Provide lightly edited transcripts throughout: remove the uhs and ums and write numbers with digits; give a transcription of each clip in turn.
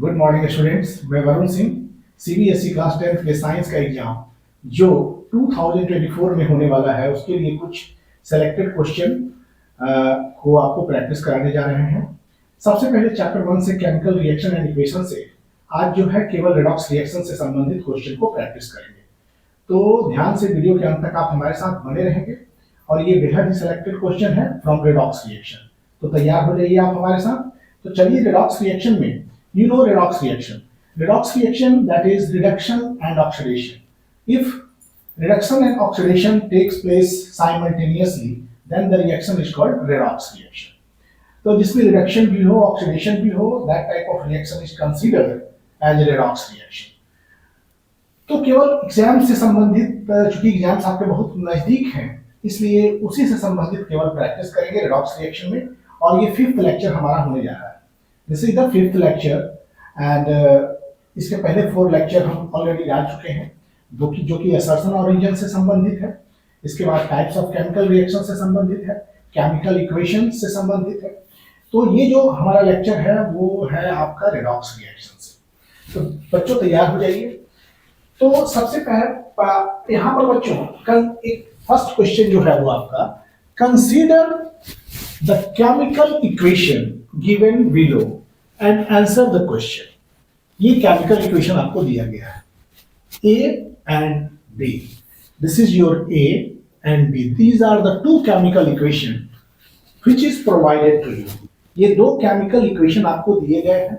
Good morning students, मैं Varun Singh. CBSE class 10th के science का एग्जाम जो 2024 में होने वाला है उसके लिए कुछ सेलेक्टेड क्वेश्चन को आपको प्रैक्टिस कराने जा रहे हैं। सबसे पहले चैप्टर 1 से केमिकल रिएक्शन एंड इक्वेशन से आज जो है केवल रेडॉक्स रिएक्शन से संबंधित क्वेश्चन को प्रैक्टिस करेंगे। तो ध्यान से वीडियो के अंत तक आप हमारे साथ बने रहेंगे और ये बेहद ही सेलेक्टेड क्वेश्चन है फ्रॉम रेडॉक्स रिएक्शन। तो तैयार हो जाइए आप हमारे साथ। तो चलिए रेडॉक्स रिएक्शन में you know redox reaction that is reduction and oxidation. If reduction and oxidation takes place simultaneously, then the reaction is called redox reaction. तो जिसमें रिडक्शन भी हो ऑक्सीडेशन भी हो, that type of reaction is considered as a redox reaction. तो केवल exam से संबंधित, चूंकि एग्जाम्स आपके बहुत नजदीक हैं इसलिए उसी से संबंधित केवल प्रैक्टिस करेंगे रेडॉक्स रिएक्शन में। और ये 5th लेक्चर हमारा होने जा रहा है। This is the 5th lecture and इसके पहले 4 लेक्चर हम ऑलरेडी डाल चुके हैं जो कि असर्शन और रीजन से संबंधित है। इसके बाद टाइप्स ऑफ केमिकल रिएक्शन से संबंधित है, केमिकल इक्वेशन से संबंधित है। तो ये जो हमारा लेक्चर है वो है आपका रेडॉक्स रिएक्शन से। तो बच्चों तैयार हो जाइए। तो सबसे पहले यहाँ पर बच्चों एक फर्स्ट क्वेश्चन जो है वो आपका consider the chemical equation given below and answer the question. ये केमिकल इक्वेशन आपको दिया गया है A and B. This is your A and B. These are the two chemical equation which is provided to you. ये दो chemical equation आपको दिए गए हैं।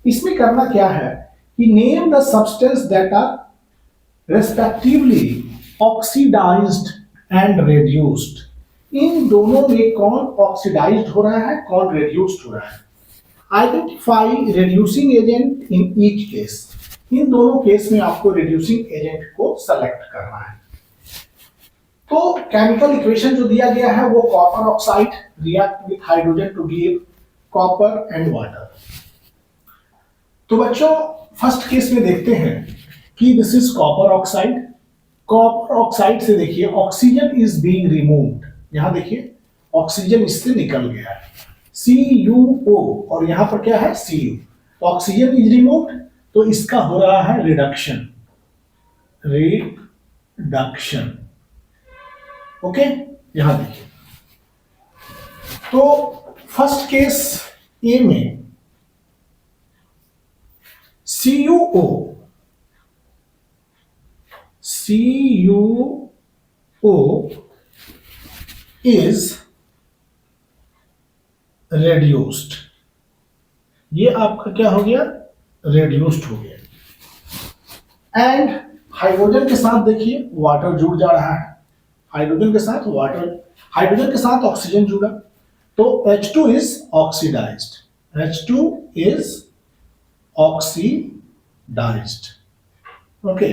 इसमें करना क्या है कि name the substance that are respectively oxidised and reduced. इन दोनों में कौन ऑक्सीडाइज्ड हो रहा है, कौन रेड्यूस्ड हो रहा है। Identify reducing agent in each case. इन दोनों केस में आपको रेड्यूसिंग एजेंट को सेलेक्ट करना है। तो केमिकल इक्वेशन जो दिया गया है वो copper oxide react with hydrogen to give copper and water. तो बच्चों फर्स्ट केस में देखते हैं कि this is copper oxide. Copper oxide से देखिए ऑक्सीजन इज बीइंग रिमूव्ड। यहां देखिए ऑक्सीजन इससे निकल गया है CuO और यहां पर क्या है Cu। तो ऑक्सीजन इज रिमूव्ड तो इसका हो रहा है रिडक्शन। ओके, यहां देखिए। तो फर्स्ट केस ए में CuO is reduced। ये आपका क्या हो गया, रेड्यूस्ड हो गया। एंड हाइड्रोजन के साथ देखिए वाटर जुड़ जा रहा है। हाइड्रोजन के साथ वाटर, हाइड्रोजन के साथ ऑक्सीजन जुड़ा तो H2 is oxidized। H2 is oxidized। Okay,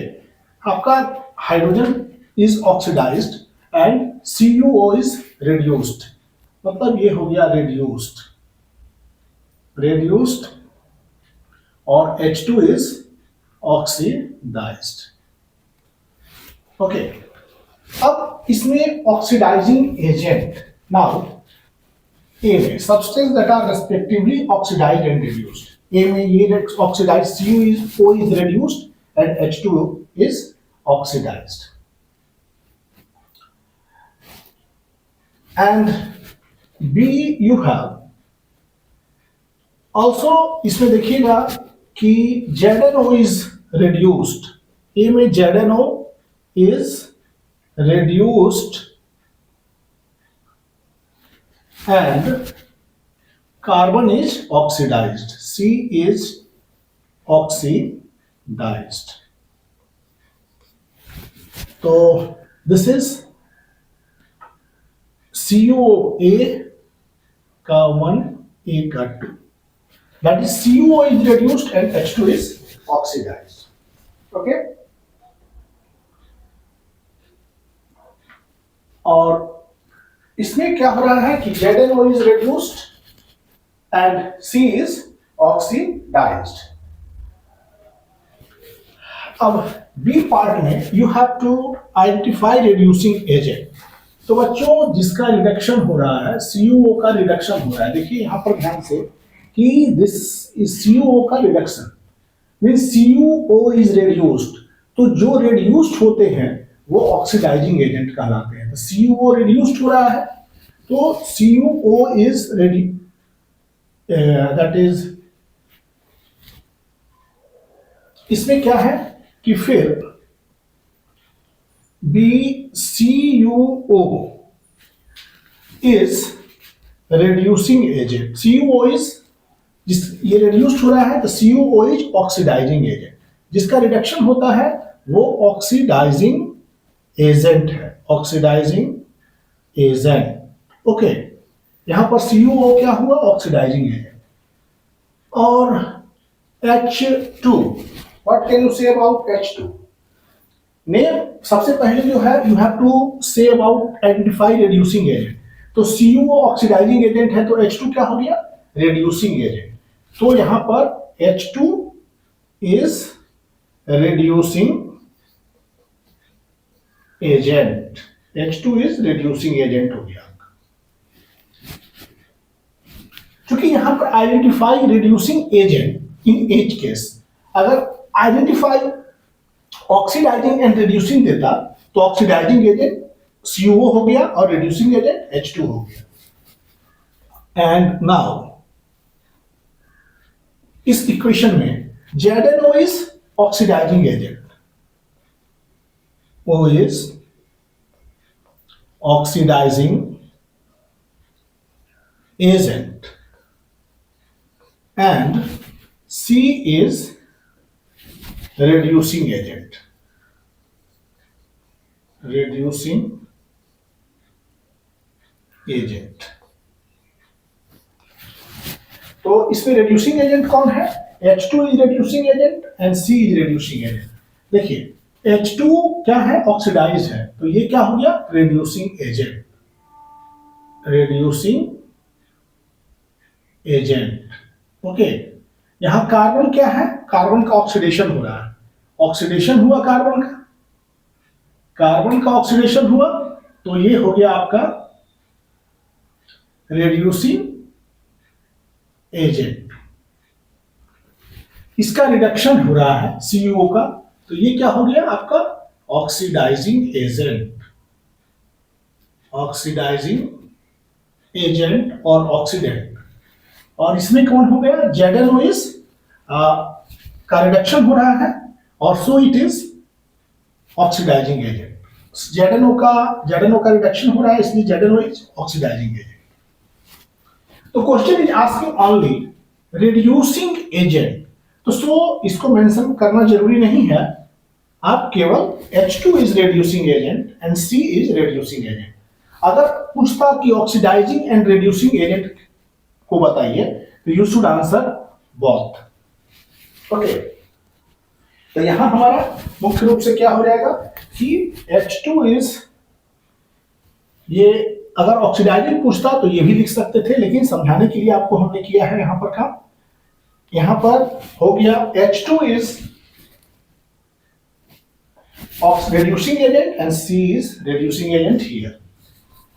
आपका hydrogen is oxidised and CuO is reduced, मतलब ये हो गया reduced और H2 is oxidized। ओके, अब इसमें ऑक्सीडाइजिंग एजेंट नाउ ए में substance that are respectively oxidised and reduced. A में ये oxidised CuO is reduced and H2 is oxidized। And B you have also, इसमें देखिएगा कि ZNO is reduced। A में ZNO is reduced and carbon is oxidized। C is oxidized। तो this is CuO का 1, A का 2। That is CuO is reduced and H2 is oxidized। Okay? और इसमें क्या हो रहा है कि ZNO is reduced and C is oxidized। अब B पार्ट में you have to identify reducing agent। तो बच्चों जिसका रिडक्शन हो रहा है CuO का रिडक्शन हो रहा है। देखिए यहां पर ध्यान से कि कि दिस इज CuO का reduction, means CuO is reduced. तो जो रेड्यूस्ड होते हैं वो ऑक्सीडाइजिंग एजेंट कहलाते हैं। तो CuO रेड्यूस्ड हो रहा है तो CuO इज दैट इज, इसमें क्या है कि फिर BCuO is reducing agent। CuO is, जिस ये reduced हो रहा है तो CuO is oxidizing agent, जिसका रिडक्शन होता है वो ऑक्सीडाइजिंग एजेंट है, ऑक्सीडाइजिंग एजेंट। ओके, यहां पर CuO क्या हुआ, ऑक्सीडाइजिंग एजेंट। और H2, what can you say about H2? Name सबसे पहले जो है you have to say about identify reducing agent. तो CuO ऑक्सीडाइजिंग एजेंट है तो H2 क्या हो गया, रिड्यूसिंग एजेंट। तो यहां पर H2 is reducing agent, H2 is reducing agent हो गया। क्योंकि यहां पर identify reducing agent in H case, अगर आइडेंटिफाई ऑक्सीडाइजिंग एंड रिड्यूसिंग देता तो ऑक्सीडाइजिंग एजेंट CuO हो गया और रिड्यूसिंग एजेंट H2 हो गया। एंड नाउ इस इक्वेशन में ZnO is oxidizing agent, O is oxidizing agent and C is reducing agent, reducing agent। तो इसमें reducing agent कौन है, H2 is reducing agent and C is reducing agent। देखिए H2 क्या है, ऑक्सीडाइज है, तो ये क्या हो गया, reducing agent, reducing agent। Okay, यहां कार्बन क्या है, कार्बन का ऑक्सीडेशन हो रहा है, ऑक्सीडेशन हुआ कार्बन का, कार्बन का ऑक्सीडेशन हुआ तो ये हो गया आपका रिड्यूसिंग एजेंट। इसका रिडक्शन हो रहा है CuO का, तो ये क्या हो गया आपका ऑक्सीडाइजिंग एजेंट, ऑक्सीडाइजिंग एजेंट और ऑक्सीडेंट। और इसमें कौन हो गया, ZnO इज का रिडक्शन हो रहा है और so it is oxidizing agent. ZnO का रिडक्शन हो रहा है इसलिए ZnO इज ऑक्सीडाइजिंग एजेंट। तो question is asking only reducing agent, तो सो इसको मेंशन करना जरूरी नहीं है, आप केवल H2 is reducing agent and C is reducing agent. अगर पूछता कि ऑक्सीडाइजिंग एंड रिड्यूसिंग एजेंट को बताइए तो you should answer both. Okay, तो यहां हमारा मुख्य रूप से क्या हो जाएगा कि H2 इज, ये अगर ऑक्सीडाइजिंग पूछता तो ये भी लिख सकते थे, लेकिन समझाने के लिए आपको हमने किया है यहां पर काम, यहां पर हो गया H2 is reducing agent and C is reducing agent here,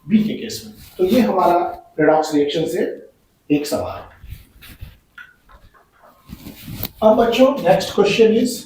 B के केस में। तो ये हमारा रेडॉक्स रिएक्शन से एक सवाल। अब बच्चों next question is,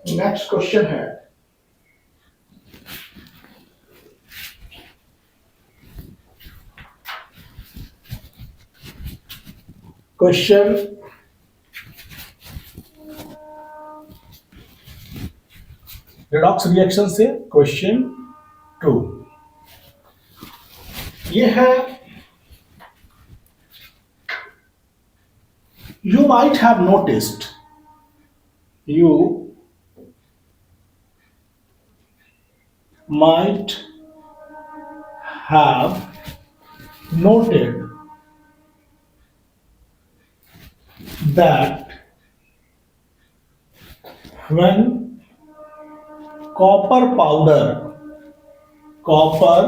next question है क्वेश्चन रेडॉक्स रिएक्शन से क्वेश्चन 2। ये है You might have noticed, you might have noted that when copper powder copper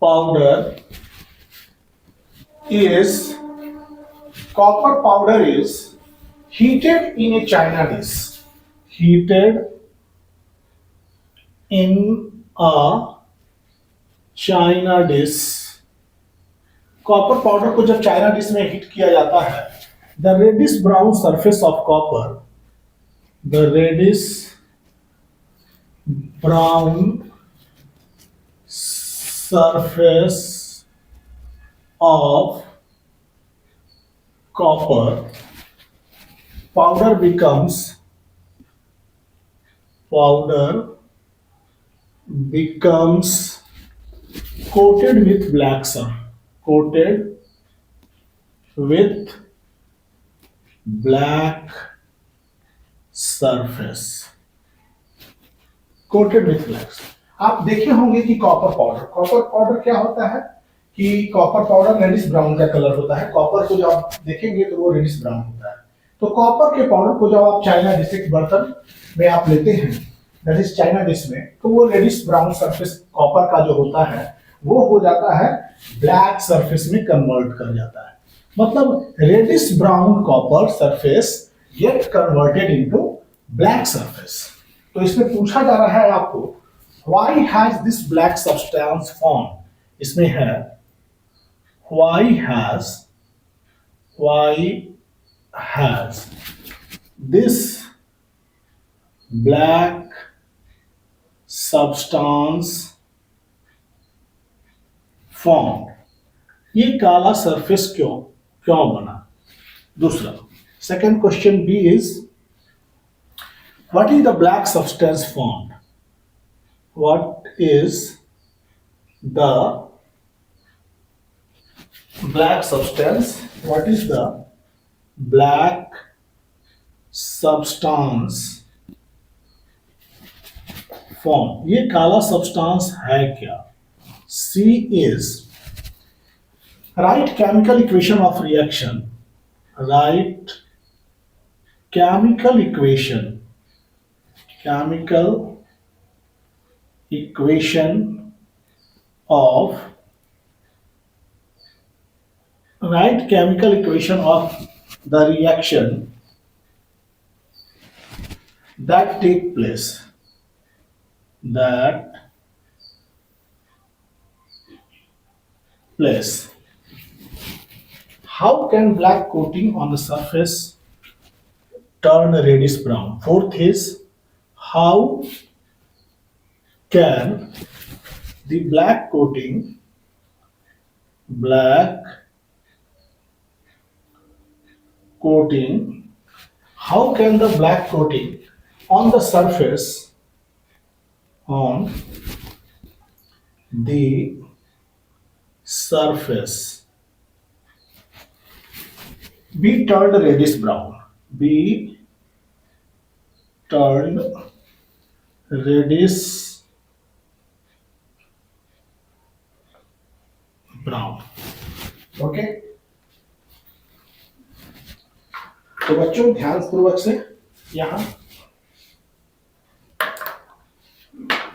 powder is copper powder is heated in a china dish, heated in a china dish, copper powder को जब china dish में heat किया जाता है, the reddish brown surface of copper, the reddish brown surface of copper powder becomes coated with black surface, coated with black। आप देखे होंगे कि कॉपर पाउडर क्या होता है कि कॉपर पाउडर रेडिश ब्राउन का कलर होता है। कॉपर को जब आप देखेंगे तो वो रेडिश ब्राउन होता है। तो कॉपर के पाउडर को जब आप चाइना डिश के बर्तन में आप लेते हैं, दैट इज चाइना डिश में, तो वो रेडिश ब्राउन सरफेस कॉपर का जो होता है वो हो जाता है ब्लैक सरफेस में कन्वर्ट कर जाता है। मतलब reddish brown copper surface get converted into black surface. तो इसमें पूछा जा रहा है आपको, why has this black substance form. इसमें है why has this black substance form, ये काला सरफेस क्यों बना। दूसरा second question B is what is the black substance formed, what is the black substance, what is the black substance form, ये काला substance है क्या। C is write chemical equation of reaction, write chemical equation of the reaction that take place, how can black coating on the surface turn reddish brown। fourth is how can the black coating how can the black coating on the surface be turned reddish brown, okay. तो बच्चों ध्यानपूर्वक से यहां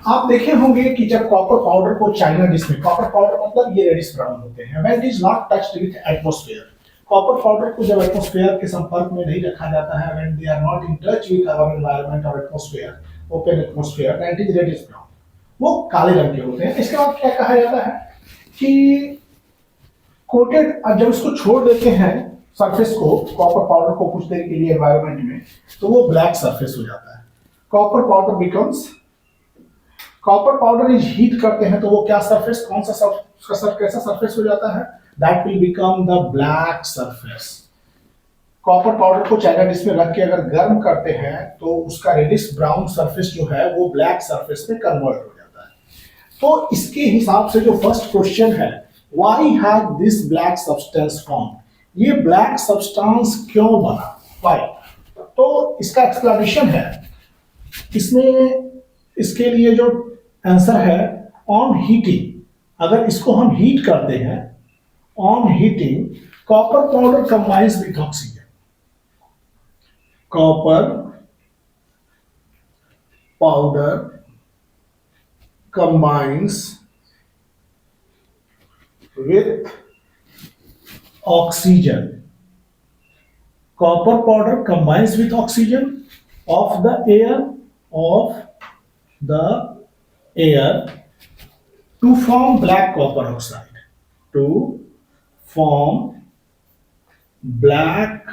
आप देखे होंगे कि जब कॉपर पाउडर को चाइना डिश में, कॉपर पाउडर मतलब ये रेडिश ब्राउन होते हैं, when it is not touched with atmosphere, copper powder को जब एटमॉस्फेयर के संपर्क में नहीं रखा जाता है, when they are not in touch with our environment और atmosphere, open atmosphere, that is reddish brown, वो काले रंग के होते हैं। इसके बाद क्या कहा जाता है कि कोटेड, जब इसको छोड़ देते हैं सरफेस को, कॉपर पाउडर को कुछ देर के लिए एनवायरनमेंट में, तो वो ब्लैक सरफेस हो जाता है। कॉपर पाउडर इज हीट करते हैं तो वो क्या सरफेस, कौन सा कैसा सरफेस हो जाता है, that will become the black surface. Copper powder को चाइना डिश में रख के अगर गर्म करते हैं तो उसका रेडिश ब्राउन सरफेस जो है वो ब्लैक सरफेस में कन्वर्ट हो जाता है। तो इसके हिसाब से जो फर्स्ट क्वेश्चन है, why has this black substance form, ये ब्लैक सब्सटेंस क्यों बना, वाई? तो इसका एक्सप्लेनेशन है इसमें। इसके लिए जो आंसर है, ऑन हीटिंग, अगर इसको हम हीट करते हैं, on heating copper powder combines with oxygen, copper powder combines with oxygen. Copper powder combines with oxygen of the air to form black copper oxide. To form black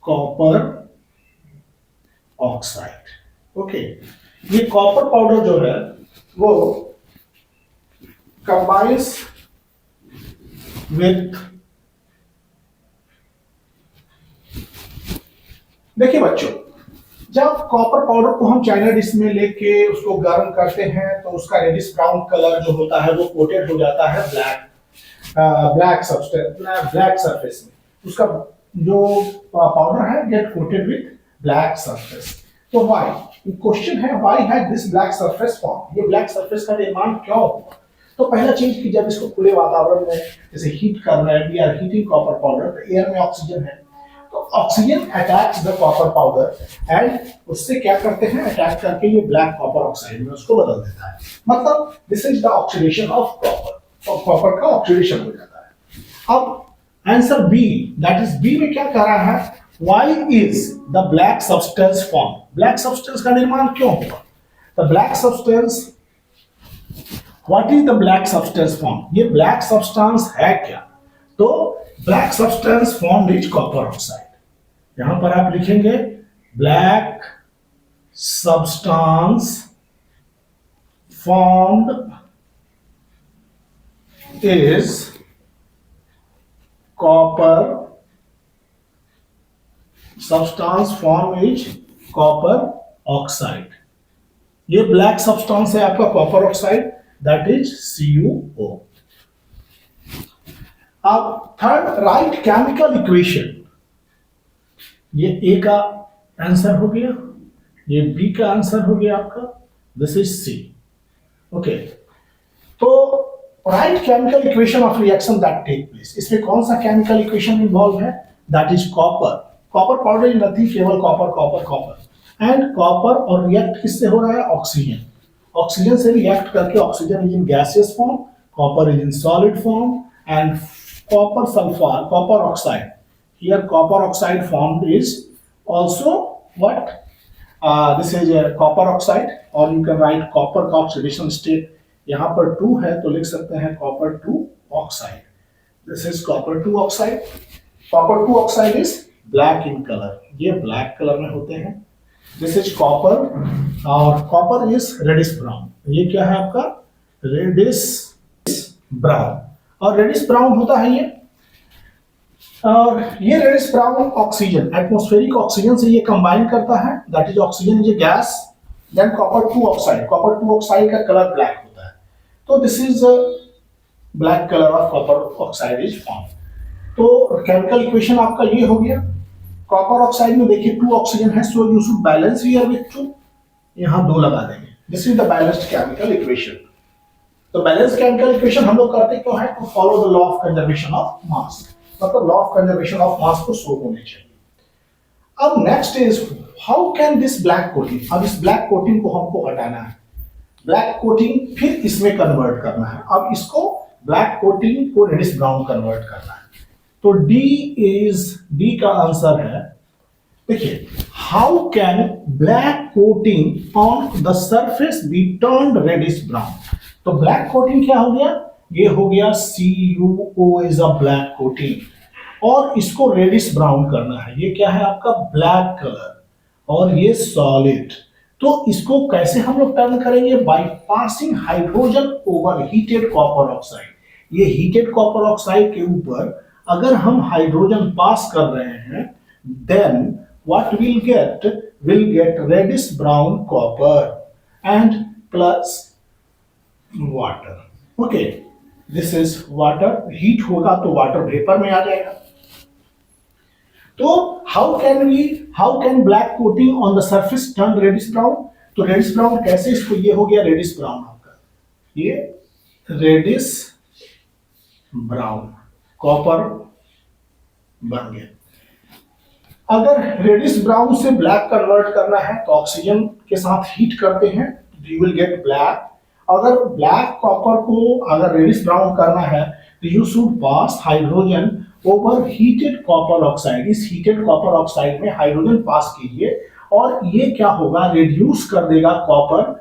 copper oxide. Okay. ये copper powder जो है वो combines with, देखिए बच्चों, जब copper powder को हम China dish में लेके उसको गर्म करते हैं तो उसका रेडिश ब्राउन कलर जो होता है वो कोटेड हो जाता है ब्लैक सरफेस में। उसका जो पाउडर है get coated with black surface. तो व्हाई, क्वेश्चन है why had this black surface form, ये ब्लैक सरफेस का निर्माण क्यों हुआ? तो पहला चीज कि जब इसको खुले वातावरण में जैसे हीट कर रहे हैं, we are heating copper powder, तो एयर में ऑक्सीजन है, तो oxygen attacks the copper powder and उससे क्या करते हैं, अटैक करके ये ब्लैक कॉपर ऑक्साइड में उसको बदल देता है। मतलब this is the oxidation of copper, और कॉपर का ऑक्सीडेशन हो जाता है। अब answer B, that is B में क्या कह रहा है, Why is the black substance formed? Black substance का निर्माण क्यों हुआ? The black substance, what is the black substance formed? ये black substance है क्या? तो black substance formed is copper oxide. यहां पर आप लिखेंगे black substance formed is copper, substance formed is copper oxide. ये ब्लैक सब्सटेंस है आपका copper oxide, that is CuO। अब थर्ड, राइट केमिकल इक्वेशन, ये ए का आंसर हो गया, ये बी का आंसर हो गया आपका, दिस इज सी। ओके, तो write chemical equation of reaction that take place, इसमें कौन सा केमिकल इक्वेशन इन्वॉल्व है, that is copper powder is nothing, केवल कॉपर एंड कॉपर, और रिएक्ट किससे हो रहा है, ऑक्सीजन से रिएक्ट करके oxygen is in gaseous form, copper is in solid form and copper oxide, here copper oxide formed is also what, this is copper oxide, और you can write copper का oxidation state, यहां पर 2 है तो लिख सकते हैं copper 2 oxide, this is copper 2 oxide. Copper 2 oxide is black in colour, ये ब्लैक कलर में होते हैं, दिस इज कॉपर, और कॉपर इज रेडिश ब्राउन, ये क्या है आपका, रेडिश ब्राउन, और रेडिश ब्राउन होता है ये, और ये reddish brown oxygen, atmospheric oxygen से ये कंबाइन करता है, that is oxygen is a gas, than copper 2 oxide का कलर ब्लैक होता है, तो this is black colour of copper oxide is form. तो केमिकल इक्वेशन आपका ये हो गया। कॉपर ऑक्साइड में देखिए 2 ऑक्सीजन है, so you should balance here with 2, यहां 2 लगा देंगे, this is the balanced chemical equation. तो बैलेंस केमिकल इक्वेशन हम लोग करते क्यों है, to follow the law of conservation of mass, मतलब law of conservation of mass को शो होने चाहिए। अब next is how can this black coating, अब इस ब्लैक कोटिंग को हमको हटाना है, ब्लैक कोटिंग फिर इसमें कन्वर्ट करना है, अब इसको ब्लैक कोटिंग को रेडिश ब्राउन कन्वर्ट करना है, तो डी का आंसर है, देखिए how can black coating on the surface be turned reddish brown, तो ब्लैक कोटिंग क्या हो गया, ये हो गया CuO is a black coating, और इसको रेडिश ब्राउन करना है, ये क्या है आपका ब्लैक कलर, और ये सॉलिड, तो इसको कैसे हम लोग टर्न करेंगे, by passing hydrogen over heated copper oxide, ये हीटेड कॉपर ऑक्साइड के ऊपर अगर हम हाइड्रोजन पास कर रहे हैं, then what will get reddish brown copper and plus water. Okay, this is water, heat होगा तो वाटर वेपर में आ जाएगा। तो how can black coating on the surface turn reddish brown? तो रेडिश ब्राउन कैसे, इसको ये हो गया रेडिश ब्राउन आपका, ये रेडिश ब्राउन कॉपर बन गया। अगर रेडिश ब्राउन से ब्लैक कन्वर्ट करना है तो ऑक्सीजन के साथ हीट करते हैं, यू विल गेट ब्लैक। अगर ब्लैक कॉपर को अगर रेडिश ब्राउन करना है तो you should pass hydrogen over heated copper oxide. इस हीटेड कॉपर ऑक्साइड में हाइड्रोजन पास कीजिए और ये क्या होगा, रिड्यूस कर देगा कॉपर,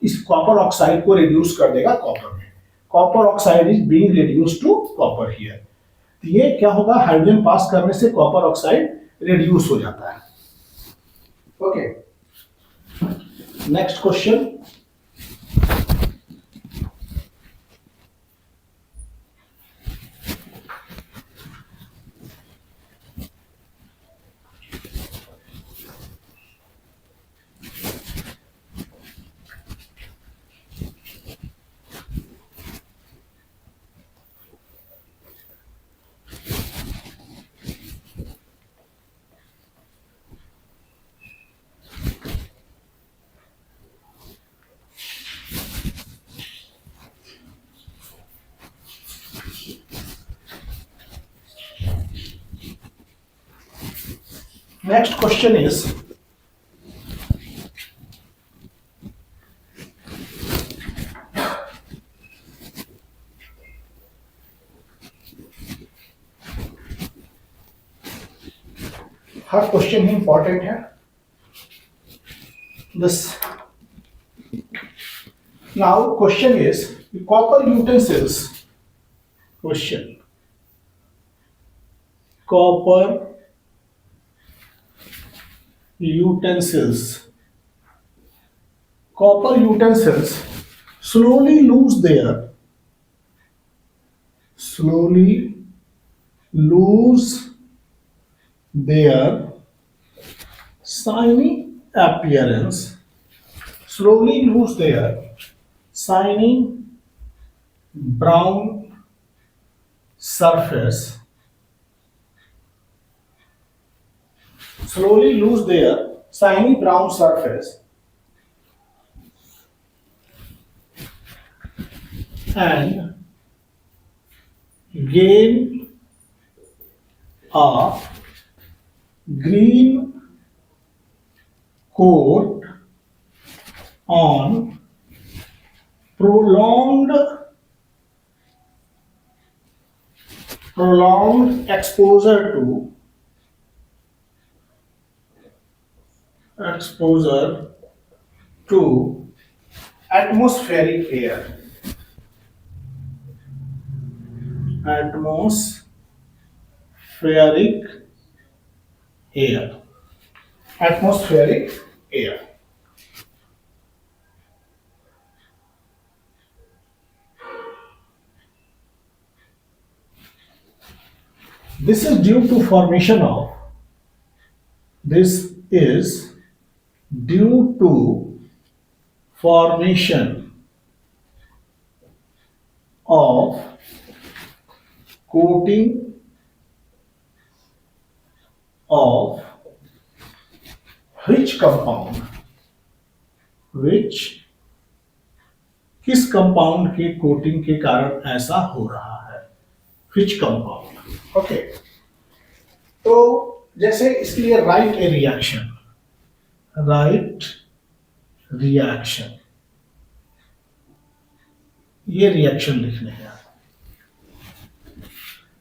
इस कॉपर ऑक्साइड को रिड्यूस कर देगा कॉपर में। Copper oxide is being reduce to copper here. तो ये क्या होगा, हाइड्रोजन पास करने से कॉपर ऑक्साइड रिड्यूस हो जाता है। Okay, next question. Next question is, her question he important है। This now question is copper utensils. Question: copper utensils. Copper utensils slowly lose their shiny appearance. Slowly lose their shiny brown surface. Slowly lose their shiny brown surface and gain a green coat on prolonged exposure to atmospheric air. Atmospheric air. This is due to formation of coating of which compound? किस compound के coating के कारण ऐसा हो रहा है? which compound? Okay, तो जैसे इसके लिए राइट रिएक्शन, ये रिएक्शन लिखने हैं।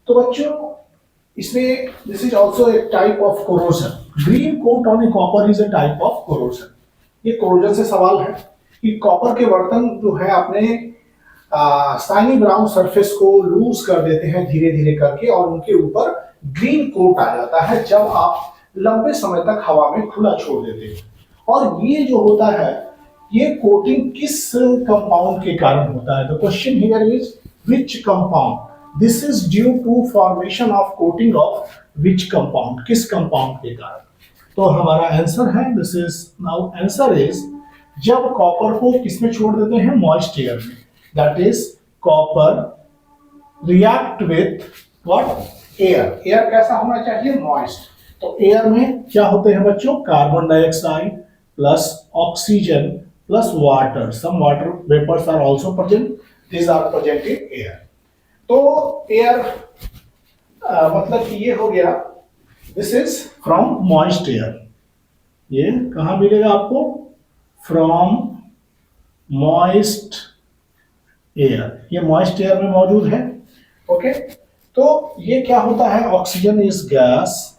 तो बच्चों इसमें this is also a type of corrosion. Green coat on a copper is a type of corrosion. ये कोरोजन से सवाल है कि कॉपर के बर्तन जो है अपने शाइनी ब्राउन सरफेस को लूज कर देते हैं धीरे धीरे करके और उनके ऊपर ग्रीन कोट आ जाता है जब आप लंबे समय तक हवा में खुला छोड़ देते हैं। और ये जो होता है, ये कोटिंग किस कंपाउंड के कारण होता है? The question here is which compound? This is due to formation of coating of which compound, किस कंपाउंड के कारण? तो हमारा आंसर है, this is now answer is जब कॉपर को किसमें छोड़ देते हैं? मॉइस्ट एयर में, that is copper react with what air. Air कैसा होना चाहिए? मॉइस्ट। तो एयर में क्या होते हैं बच्चों? Carbon dioxide plus oxygen plus water, some water vapours are also present, these are present in air. तो एयर मतलब कि ये हो गया, this is from moist air. ये कहां मिलेगा आपको? From moist air. ये मॉइस्ट एयर में मौजूद है। ओके, तो ये क्या होता है? Oxygen is gas,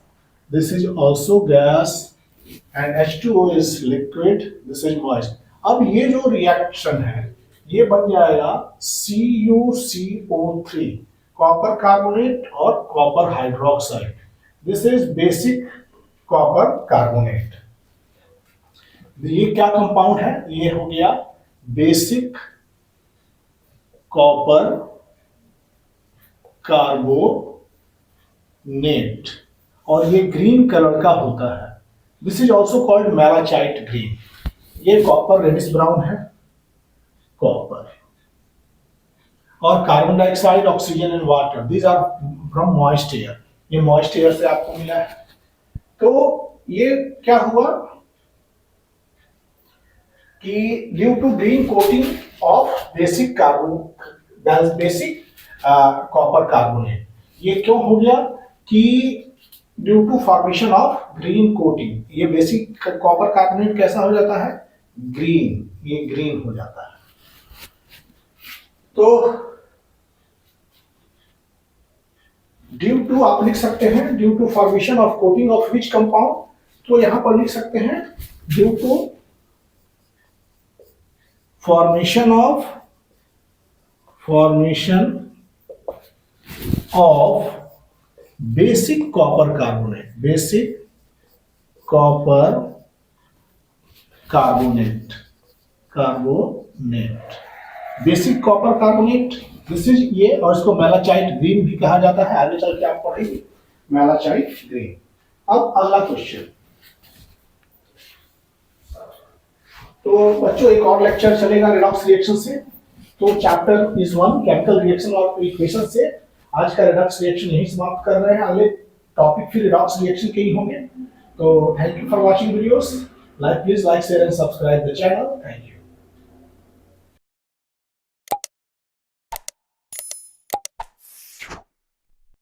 this is also gas, and H2O is liquid, this is moist. अब ये जो रिएक्शन है ये बन जाएगा CuCO3, कॉपर कार्बोनेट और copper hydroxide. This is basic copper carbonate. ये क्या कंपाउंड है? ये हो गया बेसिक कॉपर कार्बोनेट, और ये ग्रीन कलर का होता है। This is also called malachite green. ये कॉपर रेडिश ब्राउन है, कॉपर। और carbon dioxide, oxygen and water, these are from moist air. ये मॉइस्ट एयर से आपको मिला है। तो ये क्या हुआ कि due to green coating of basic copper carbonate, ये क्यों हो गया? कि due to formation of green coating, ये बेसिक कॉपर कार्बोनेट कैसा हो जाता है? ग्रीन, ये ग्रीन हो जाता है। तो ड्यू टू आप लिख सकते हैं due to formation of coating of which compound, तो यहां पर लिख सकते हैं due to formation of basic copper carbonate, basic copper carbonate, basic copper carbonate, this is ये, और इसको मैलाचाइट ग्रीन भी कहा जाता है। आगे चल के आप पढ़ेंगे मैलाचाइट ग्रीन। अब अगला क्वेश्चन। तो बच्चों एक और लेक्चर चलेगा रेडॉक्स रिएक्शन से। तो चैप्टर इज 1 केमिकल रिएक्शन और इक्वेशन से आज का रेडॉक्स रिएक्शन यही समाप्त कर रहे हैं। अगले टॉपिक फिर रेडॉक्स रिएक्शन के ही होंगे। तो thank you for watching videos. Please like share and subscribe the channel. Thank you.